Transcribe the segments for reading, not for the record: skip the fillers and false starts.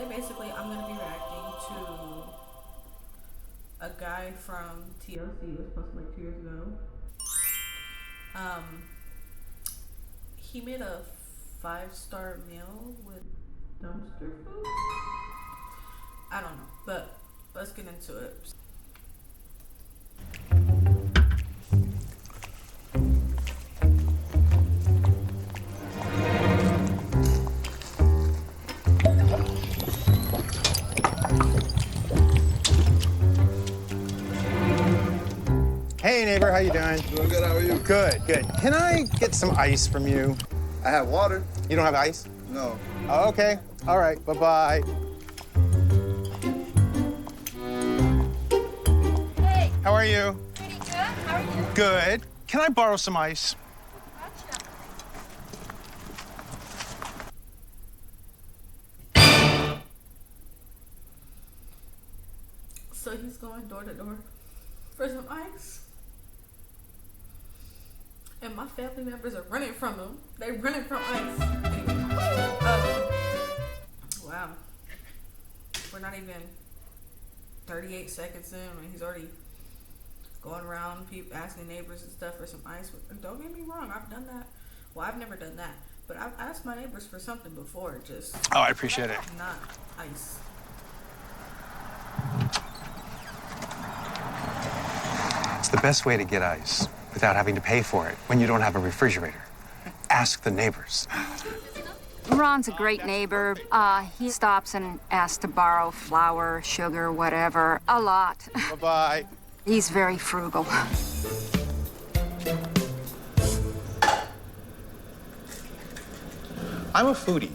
basically I'm gonna be reacting to a guy from TLC. It was posted like 2 years ago. He made a 5-star meal with dumpster food. I don't know, but let's get into it. Hey neighbor, how you doing? Doing good, how are you? Good, good. Can I get some ice from you? I have water. You don't have ice? No. Oh, okay, all right, bye-bye. Hey. How are you? Pretty good. How are you? Good. Can I borrow some ice? Gotcha. So he's going door to door for some ice. And my family members are running from him. They're running from ice. Wow. We're not even 38 seconds in and he's already going around asking neighbors and stuff for some ice. Don't get me wrong, I've done that. Well, I've never done that. But I've asked my neighbors for something before, just Oh, I appreciate it. not ice. It's the best way to get ice without having to pay for it when you don't have a refrigerator. Ask the neighbors. Ron's a great neighbor. He stops and asks to borrow flour, sugar, whatever, a lot. Bye-bye. He's very frugal. I'm a foodie.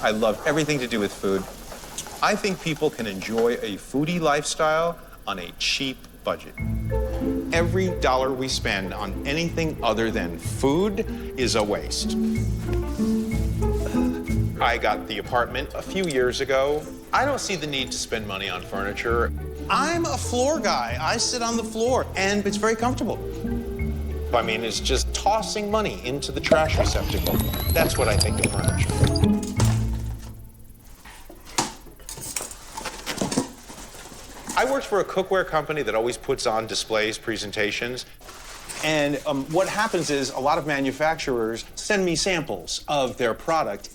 I love everything to do with food. I think people can enjoy a foodie lifestyle on a cheap budget. Every dollar we spend on anything other than food is a waste. I got the apartment a few years ago. I don't see the need to spend money on furniture. I'm a floor guy. I sit on the floor, and it's very comfortable. I mean, it's just tossing money into the trash receptacle. That's what I think of furniture. I worked for a cookware company that always puts on displays, presentations. And what happens is a lot of manufacturers send me samples of their product.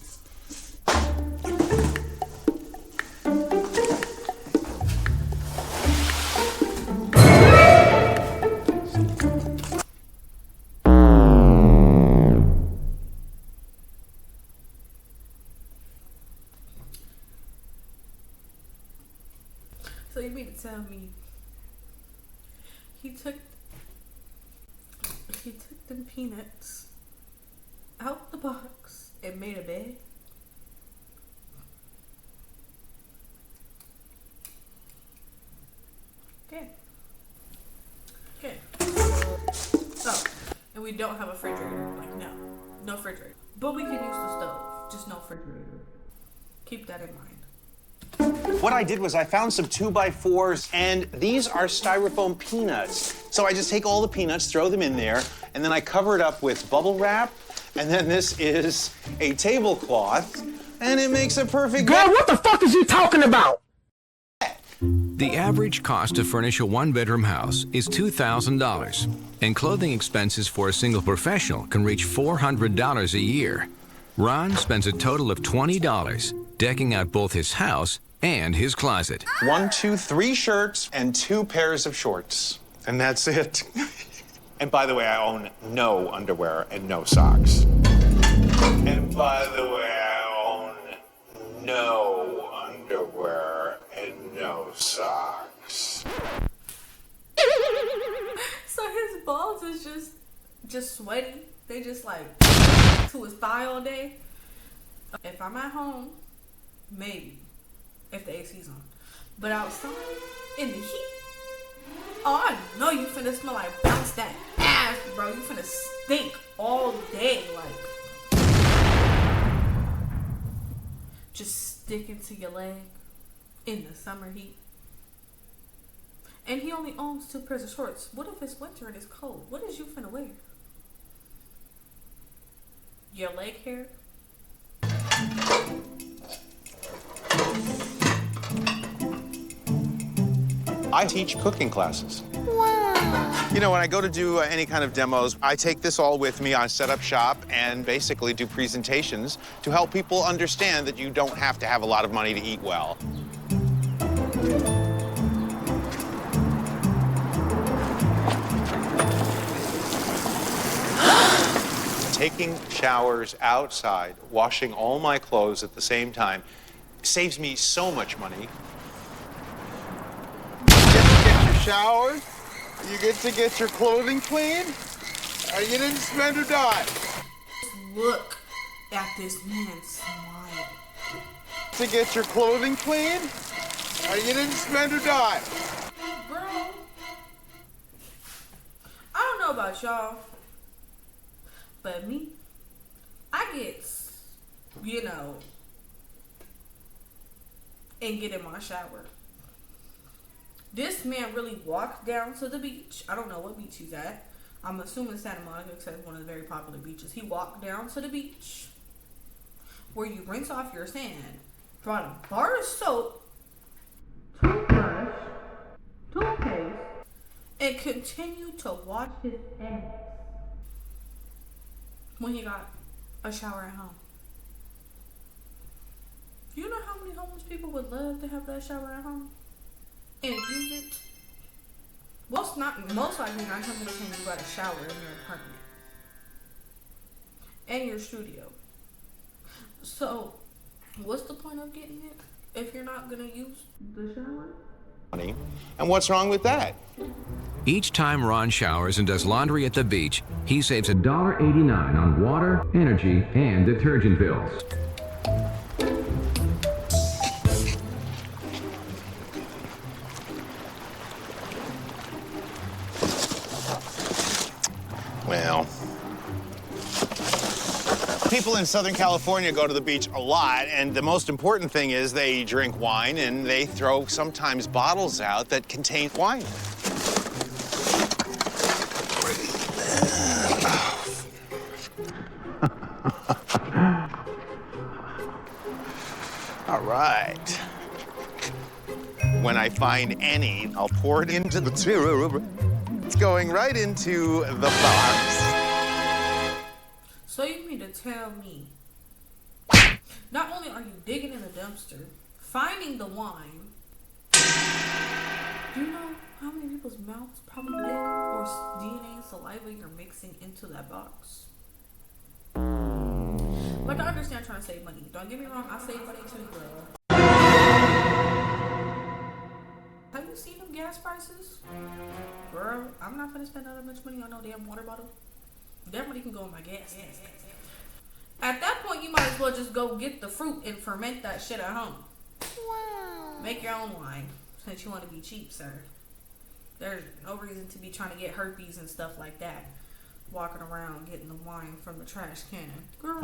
So you mean to tell me he took them peanuts out the box and made a bed? Okay. Okay. Oh, and we don't have a refrigerator. Like, no refrigerator. But we can use the stove, just no refrigerator. Keep that in mind. What I did was I found some 2x4s, and these are styrofoam peanuts. So I just take all the peanuts, throw them in there, and then I cover it up with bubble wrap, and then this is a tablecloth, and it makes a perfect Girl, what the fuck is he talking about? The average cost to furnish a one-bedroom house is $2,000, and clothing expenses for a single professional can reach $400 a year. Ron spends a total of $20 decking out both his house and his closet. 1, 2, 3 shirts and 2 pairs of shorts, and that's it. And by the way, I own no underwear and no socks. And by the way, I own no underwear and no socks. So his balls is just sweaty. They just like to his thigh all day. If I'm at home, maybe if the AC's on. But outside in the heat, oh, I know you finna smell like bounce that ass, bro. You finna stink all day, like just sticking to your leg in the summer heat. And he only owns 2 pairs of shorts. What if it's winter and it's cold? What is you finna wear? Your leg hair? I teach cooking classes. You know, when I go to do any kind of demos, I take this all with me. I set up shop and basically do presentations to help people understand that you don't have to have a lot of money to eat well. Taking showers outside, washing all my clothes at the same time, saves me so much money. You get to get your showers, you get to get your clothing clean, and you didn't spend a dime. Look at this man's smile. To get your clothing clean, and you didn't spend a dime. Bro, I don't know about y'all, but me, I get, you know, and get in my shower. This man really walked down to the beach. I don't know what beach he's at. I'm assuming Santa Monica, because it's one of the very popular beaches. He walked down to the beach where you rinse off your sand, brought a bar of soap, toothbrush, toothpaste, and continued to wash his ass when he got a shower at home. You know how many homeless people would love to have that shower at home and use it? Most likely 9 times out of 10 you got a shower in your apartment and your studio. So, what's the point of getting it if you're not gonna use the shower? And what's wrong with that? Each time Ron showers and does laundry at the beach, he saves $1.89 on water, energy, and detergent bills. Well, people in Southern California go to the beach a lot, and the most important thing is they drink wine, and they throw sometimes bottles out that contain wine. All right. When I find any, I'll pour it into the tube. It's going right into the box. So you mean to tell me, not only are you digging in the dumpster, finding the wine, do you know how many people's mouths probably lick or DNA and saliva you're mixing into that box? Like, I understand trying to save money. Don't get me wrong, I save money too, girl. Have you seen them gas prices? Girl, I'm not gonna spend that much money on no damn water bottle. That money can go in my gas. At that point, you might as well just go get the fruit and ferment that shit at home. Wow. Make your own wine, since you want to be cheap, sir. There's no reason to be trying to get herpes and stuff like that. Walking around getting the wine from the trash can. Girl.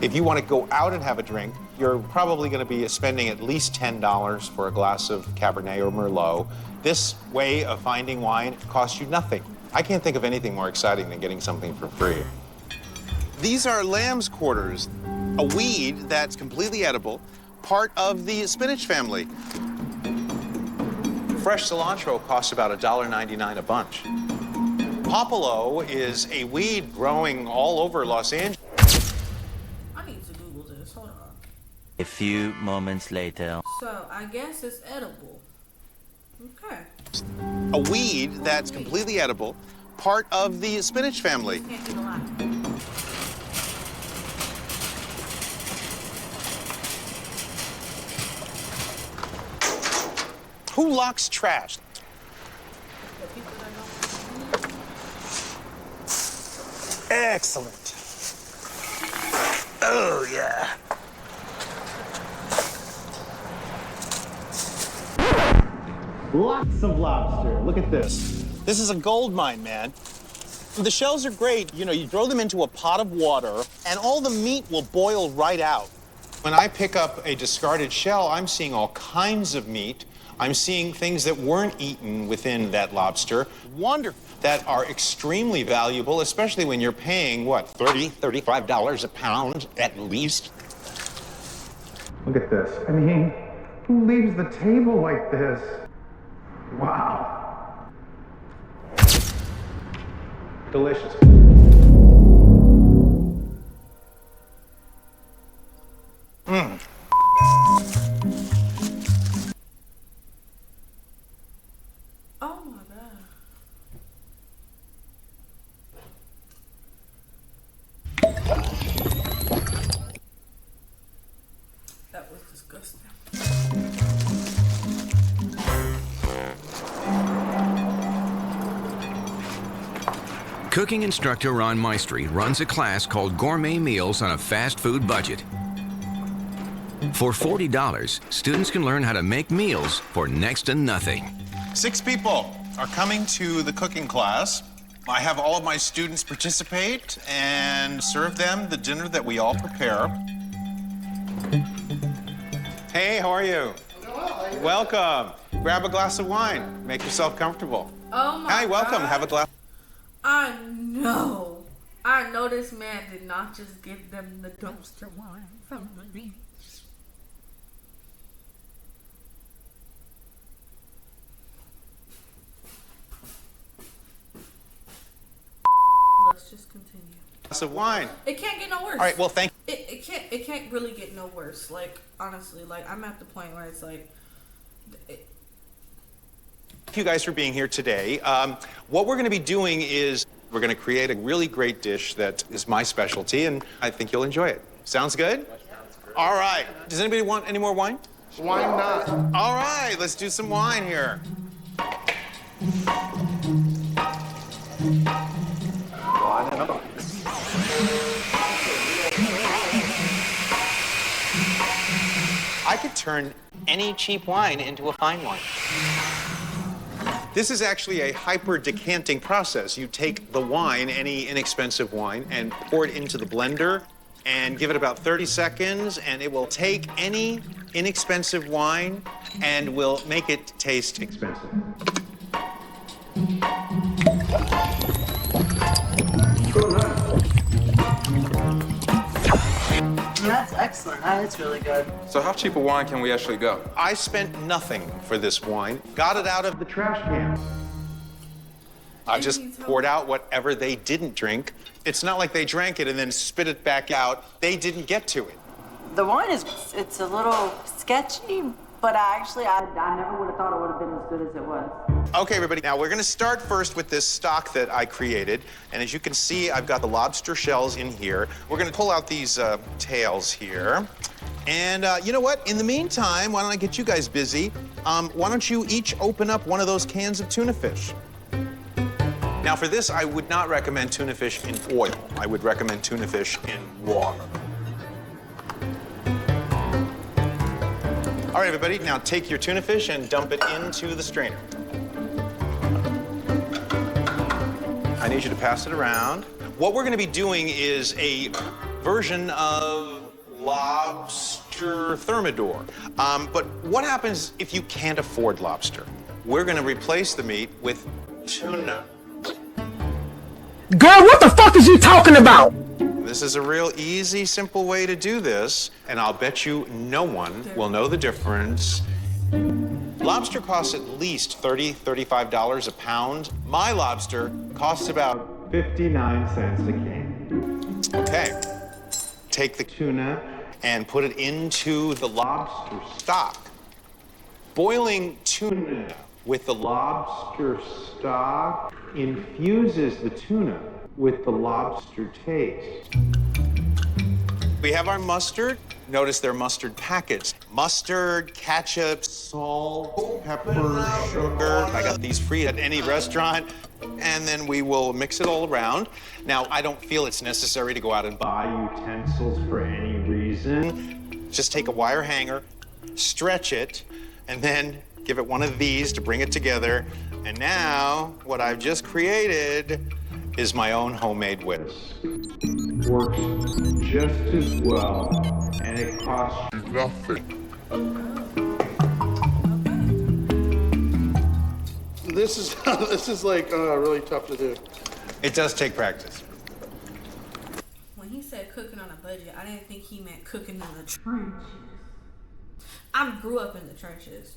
If you want to go out and have a drink, you're probably going to be spending at least $10 for a glass of Cabernet or Merlot. This way of finding wine costs you nothing. I can't think of anything more exciting than getting something for free. These are lamb's quarters, a weed that's completely edible, part of the spinach family. Fresh cilantro costs about $1.99 a bunch. Popolo is a weed growing all over Los Angeles. I need to Google this. Hold on. A few moments later. So, I guess it's edible. Okay. A weed that's completely edible, part of the spinach family. Can't eat a lot. Who locks trash? The people that don't. Excellent. Oh, yeah. Lots of lobster. Look at this. This is a gold mine, man. The shells are great. You know, you throw them into a pot of water, and all the meat will boil right out. When I pick up a discarded shell, I'm seeing all kinds of meat. I'm seeing things that weren't eaten within that lobster. Wonderful. That are extremely valuable, especially when you're paying, what, $30, $35 a pound at least? Look at this. I mean, Who leaves the table like this? Wow. Delicious. Mmm. Oh my god. That was disgusting. Cooking instructor Ron Maestri runs a class called Gourmet Meals on a Fast Food Budget. For $40, students can learn how to make meals for next to nothing. 6 people are coming to the cooking class. I have all of my students participate and serve them the dinner that we all prepare. Hey, how are you? Welcome. Grab a glass of wine. Make yourself comfortable. Oh my Hi, welcome. God. Have a glass. I know this man did not just give them the dumpster wine from the beach. Let's just continue. Glass of wine. It can't get no worse. All right, well, thank you. It can't really get no worse. Like, honestly, like, I'm at the point where it's like, Thank you guys for being here today. What we're going to be doing is we're going to create a really great dish that is my specialty, and I think you'll enjoy it. Sounds good? All right. Does anybody want any more wine? Why not? All right, let's do some wine here. I could turn any cheap wine into a fine wine. This is actually a hyper-decanting process. You take the wine, any inexpensive wine, and pour it into the blender and give it about 30 seconds, and it will take any inexpensive wine and will make it taste expensive. That's excellent. That is really good. So how cheap a wine can we actually go? I spent nothing for this wine. Got it out of the trash can. I just poured out whatever they didn't drink. It's not like they drank it and then spit it back out. They didn't get to it. The wine it's a little sketchy, but I never would have thought it would have been as good as it was. Okay, everybody, now we're gonna start first with this stock that I created. And as you can see, I've got the lobster shells in here. We're gonna pull out these tails here. And you know what? In the meantime, why don't I get you guys busy? Why don't you each open up one of those cans of tuna fish? Now for this, I would not recommend tuna fish in oil. I would recommend tuna fish in water. All right, everybody, now take your tuna fish and dump it into the strainer. I need you to pass it around. What we're gonna be doing is a version of lobster thermidor. But what happens if you can't afford lobster? We're gonna replace the meat with tuna. Girl, what the fuck is you talking about? This is a real easy, simple way to do this, and I'll bet you no one will know the difference. Lobster costs at least $30, $35 a pound. My lobster costs about 59 cents a can. Okay, take the tuna and put it into the lobster stock. Boiling tuna with the lobster stock infuses the tuna with the lobster taste. We have our mustard. Notice they're mustard packets. Mustard, ketchup, salt, pepper, sugar. I got these free at any restaurant. And then we will mix it all around. Now, I don't feel it's necessary to go out and buy utensils for any reason. Just take a wire hanger, stretch it, and then give it one of these to bring it together. And now, what I've just created is my own homemade whisk. Works just as well, and it costs you nothing. This is like really tough to do. It does take practice. When he said cooking on a budget, I didn't think he meant cooking in the trenches. I grew up in the trenches,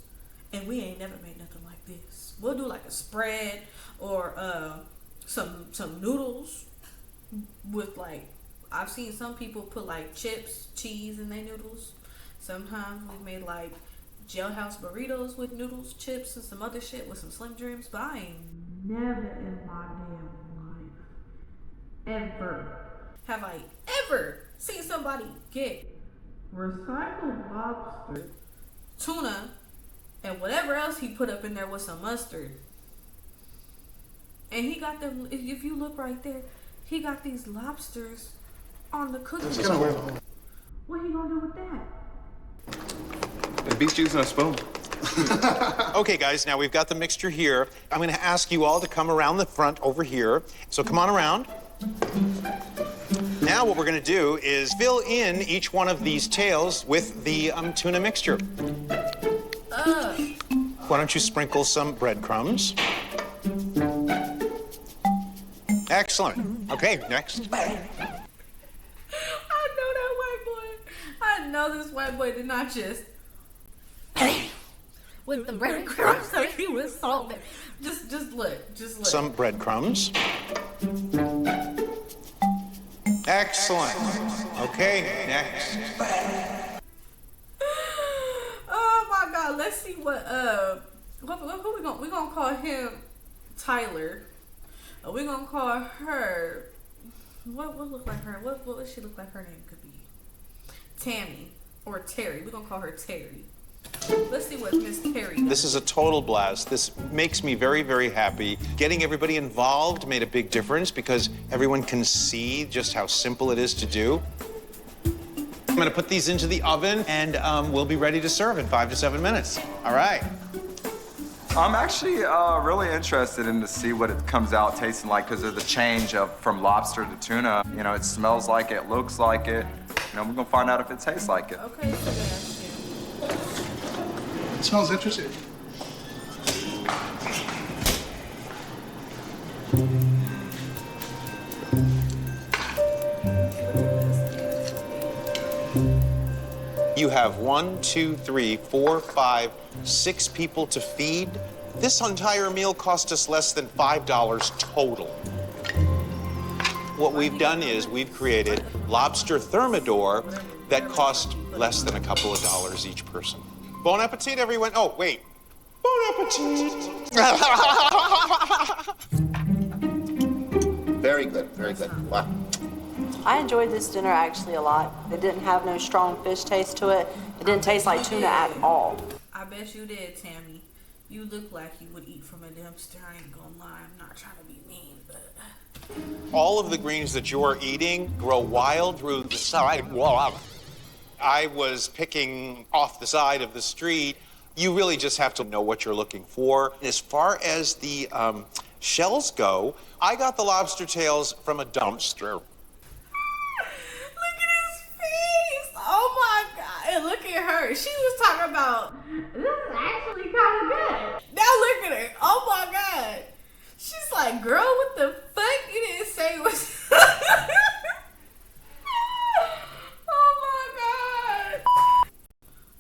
and we ain't never made nothing like this. We'll do like a spread or some noodles with like, I've seen some people put like chips, cheese in their noodles. Sometimes we made like jailhouse burritos with noodles, chips, and some other shit with some Slim Jims. But I ain't never in my damn life have I ever seen somebody get recycled lobster, tuna, and whatever else he put up in there with some mustard. And he got them, if you look right there, he got these lobsters on the cooking stove. What he gonna do with that? The beef juice and a spoon. Okay, guys, now we've got the mixture here. I'm going to ask you all to come around the front over here. So come on around. Now what we're going to do is fill in each one of these tails with the tuna mixture. Why don't you sprinkle some breadcrumbs? Excellent. Okay, next. I know this white boy did not just with the breadcrumbs like he was salted. Just look. Some breadcrumbs. Excellent. Okay, next. Oh my God! Let's see what we gonna call him Tyler. We gonna call her. What look like her? What would she look like her name could be? Tammy or Terry. We're gonna call her Terry. Let's see what Miss Terry does. This is a total blast. This makes me very, very happy. Getting everybody involved made a big difference because everyone can see just how simple it is to do. I'm gonna put these into the oven and we'll be ready to serve in 5 to 7 minutes. All right. I'm actually really interested in to see what it comes out tasting like because of the change from lobster to tuna. You know, it smells like it, looks like it. You know, we're gonna find out if it tastes like it. Okay, so that's you. It smells interesting. You have 1, 2, 3, 4, 5, 6 people to feed. This entire meal cost us less than $5 total. What we've done is we've created lobster thermidor that cost less than a couple of dollars each person. Bon appetit, everyone. Oh, wait. Bon appetit. Very good, very good. Wow. I enjoyed this dinner actually a lot. It didn't have no strong fish taste to it. It didn't taste like tuna at all. I bet you did, Tammy. You look like you would eat from a dumpster. I ain't gonna lie. I'm not trying to be mean, but... All of the greens that you're eating grow wild through the sidewalk. I was picking off the side of the street. You really just have to know what you're looking for. As far as the shells go, I got the lobster tails from a dumpster. Look at his face! Oh my God! And look at her. She was talking about, this is actually kind of good. Now look at her. Oh my God. She's like, girl, what the fuck? You didn't say it was... Oh my God.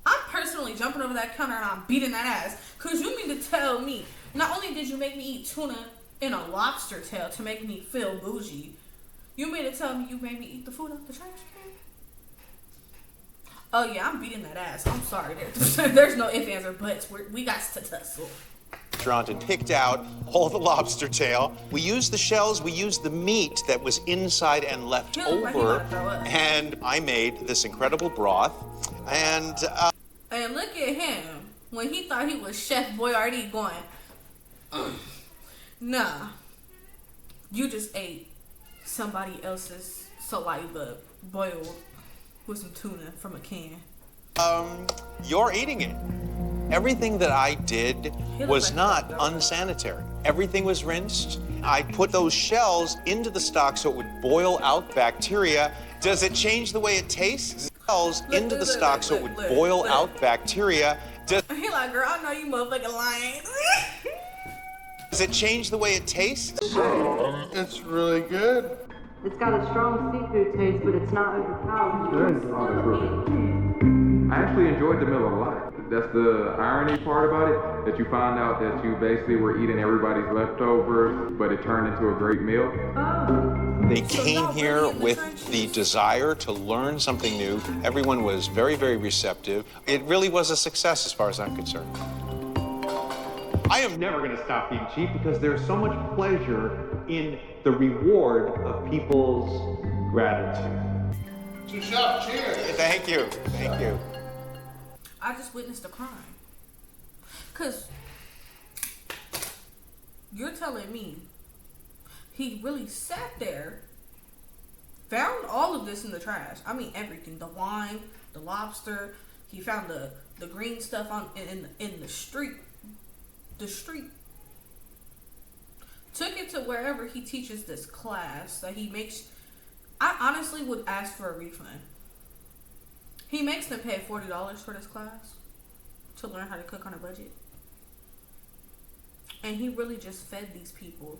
I'm personally jumping over that counter and I'm beating that ass. Cause you mean to tell me, not only did you make me eat tuna in a lobster tail to make me feel bougie, you mean to tell me you made me eat the food out the trash can? Oh yeah, I'm beating that ass. I'm sorry. There's no ifs, ands, or buts. We got to tussle. And picked out all the lobster tail. We used the shells, we used the meat that was inside and left over, and I made this incredible broth. And look at him when he thought he was Chef Boyardee going, nah, you just ate somebody else's saliva boiled with some tuna from a can. You're eating it. Everything that I did was not unsanitary. Everything was rinsed. I put those shells into the stock so it would boil out bacteria. Does it change the way it tastes? Shells into the stock so it would boil out bacteria. He like, girl, I know you motherfucking lying. Does it change the way it tastes? It's really good. It's got a strong seafood taste, but it's not overpowering. I actually enjoyed the meal a lot. That's the irony part about it, that you find out that you basically were eating everybody's leftovers, but it turned into a great meal. They came here with the desire to learn something new. Everyone was very, very receptive. It really was a success as far as I'm concerned. I am never going to stop being cheap because there's so much pleasure in the reward of people's gratitude. To Chef, cheers. Thank you. Thank you. I just witnessed a crime. Because you're telling me he really sat there, found all of this in the trash. I mean, everything. The wine, the lobster. He found the green stuff in the street. The street. Took it to wherever he teaches this class that he makes. I honestly would ask for a refund. He makes them pay $40 for this class to learn how to cook on a budget. And he really just fed these people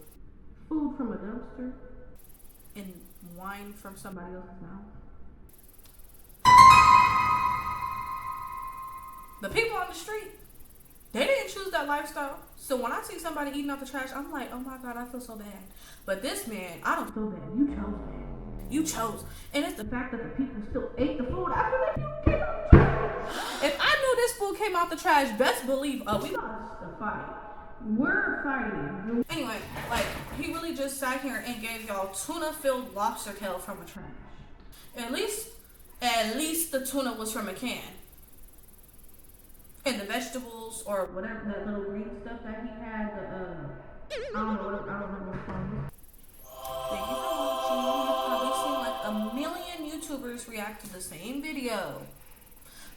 food from a dumpster and wine from somebody else's mouth. The people on the street, they didn't choose that lifestyle. So when I see somebody eating out the trash, I'm like, oh my God, I feel so bad. But this man, I don't feel bad. You chose, man. You chose. And it's the fact that the people still ate the food after the food came out the trash. If I knew this food came out the trash, best believe, we lost the fight. We're fighting. Anyway, like, he really just sat here and gave y'all tuna-filled lobster tail from a trash. At least the tuna was from a can. And the vegetables or whatever, that little green stuff that he had, I don't know what it's called. Thank you for watching. You've probably seen like a million YouTubers react to the same video.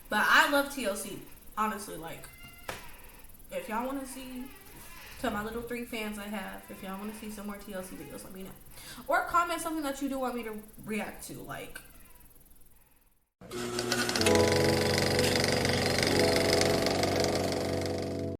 But I love TLC. Honestly, like, if y'all want to see, to my little 3 fans I have, if y'all want to see some more TLC videos, let me know. Or comment something that you do want me to react to. Like,